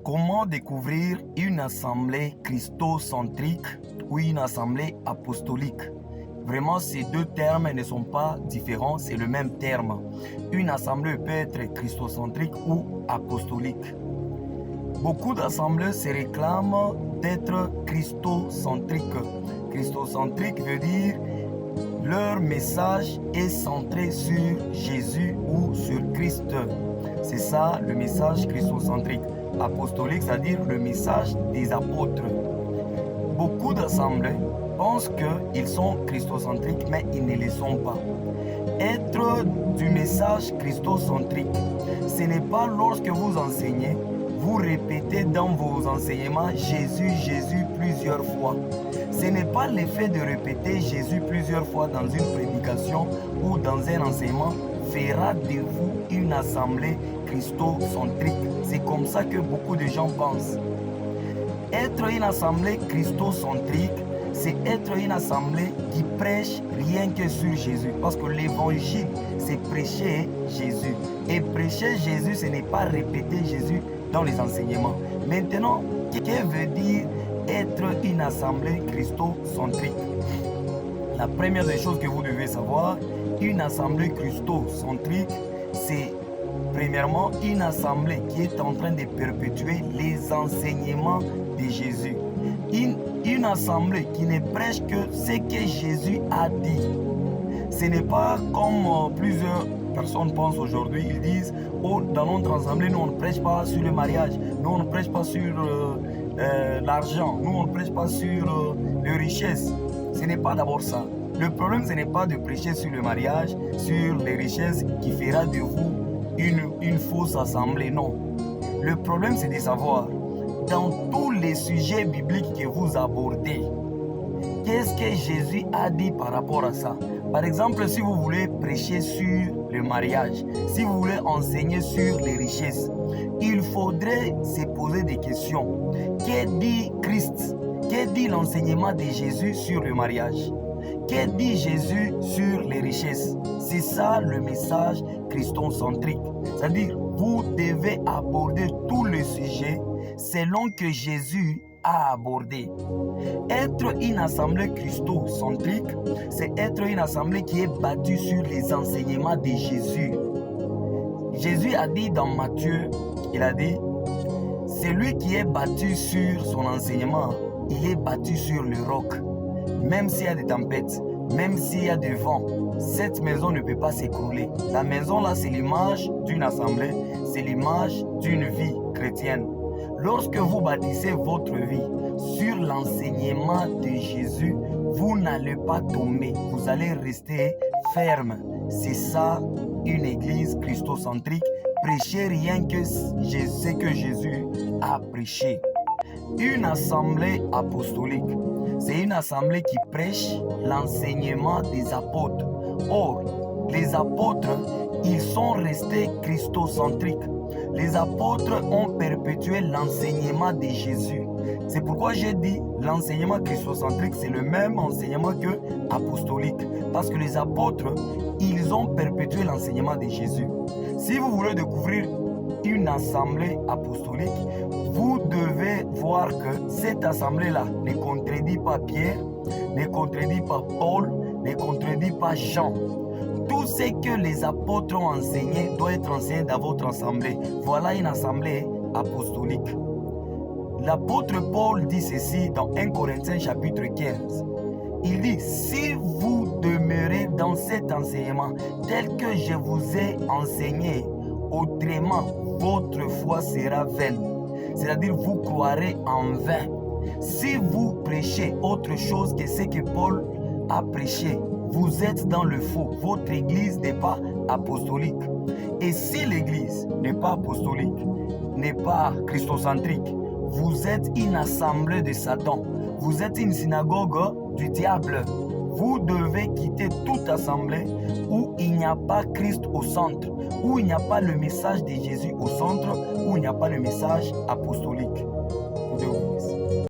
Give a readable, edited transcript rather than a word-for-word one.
Comment découvrir une assemblée christocentrique ou une assemblée apostolique? Vraiment, ces deux termes ne sont pas différents, c'est le même terme. Une assemblée peut être christocentrique ou apostolique. Beaucoup d'assemblées se réclament d'être christocentriques. Christocentrique veut dire leur message est centré sur Jésus ou sur Christ. C'est ça le message christocentrique. Apostolique, c'est-à-dire le message des apôtres. Beaucoup d'assemblées pensent qu'ils sont christocentriques, mais ils ne le sont pas. Être du message christocentrique, ce n'est pas lorsque vous enseignez, vous répétez dans vos enseignements Jésus, Jésus plusieurs fois. Ce n'est pas l'effet de répéter Jésus plusieurs fois dans une prédication ou dans un enseignement fera de vous une assemblée christocentrique. C'est comme ça que beaucoup de gens pensent. Être une assemblée christocentrique, c'est être une assemblée qui prêche rien que sur Jésus. Parce que l'évangile, c'est prêcher Jésus. Et prêcher Jésus, ce n'est pas répéter Jésus dans les enseignements. Maintenant, que veut dire être une assemblée christocentrique? La première des choses que vous devez savoir, une assemblée christocentrique, c'est premièrement une assemblée qui est en train de perpétuer les enseignements de Jésus. Une assemblée qui ne prêche que ce que Jésus a dit. Ce n'est pas comme plusieurs personnes pensent aujourd'hui. Ils disent, oh, dans notre assemblée, nous on ne prêche pas sur le mariage, nous on ne prêche pas sur l'argent, nous on ne prêche pas sur les richesses. Ce n'est pas d'abord ça. Le problème, ce n'est pas de prêcher sur le mariage, sur les richesses qui fera de vous une fausse assemblée, non. Le problème, c'est de savoir, dans tous les sujets bibliques que vous abordez, qu'est-ce que Jésus a dit par rapport à ça? Par exemple, si vous voulez prêcher sur le mariage, si vous voulez enseigner sur les richesses, il faudrait se poser des questions. Que dit Christ? Que dit l'enseignement de Jésus sur le mariage? Que dit Jésus sur les richesses? C'est ça le message christocentrique. C'est-à-dire, vous devez aborder tous les sujets selon que Jésus a abordé. Être une assemblée christocentrique, c'est être une assemblée qui est bâtie sur les enseignements de Jésus. Jésus a dit dans Matthieu, il a dit, celui qui est bâti sur son enseignement, il est bâti sur le roc. Même s'il y a des tempêtes, même s'il y a du vent, cette maison ne peut pas s'écrouler. La maison là, c'est l'image d'une assemblée, c'est l'image d'une vie chrétienne. Lorsque vous bâtissez votre vie sur l'enseignement de Jésus, vous n'allez pas tomber, vous allez rester ferme. C'est ça une église christocentrique. Prêchez rien que ce que Jésus a prêché. Une assemblée apostolique, c'est une assemblée qui prêche l'enseignement des apôtres. Or, les apôtres, ils sont restés christocentriques. Les apôtres ont perpétué l'enseignement de Jésus. C'est pourquoi j'ai dit l'enseignement christocentrique, c'est le même enseignement que apostolique. Parce que les apôtres, ils ont perpétué l'enseignement de Jésus. Si vous voulez découvrir une assemblée apostolique, vous devez voir que cette assemblée-là ne contredit pas Pierre, ne contredit pas Paul, ne contredit pas Jean. Tout ce que les apôtres ont enseigné doit être enseigné dans votre assemblée. Voilà une assemblée apostolique. L'apôtre Paul dit ceci dans 1 Corinthiens chapitre 15. Il dit, si vous demeurez dans cet enseignement tel que je vous ai enseigné, autrement, votre foi sera vaine. C'est-à-dire, vous croirez en vain. Si vous prêchez autre chose que ce que Paul a prêché, vous êtes dans le faux. Votre église n'est pas apostolique. Et si l'église n'est pas apostolique, n'est pas christocentrique, vous êtes une assemblée de Satan. Vous êtes une synagogue du diable. Vous devez quitter toute assemblée où il n'y a pas Christ au centre, où il n'y a pas le message de Jésus au centre, où il n'y a pas le message apostolique.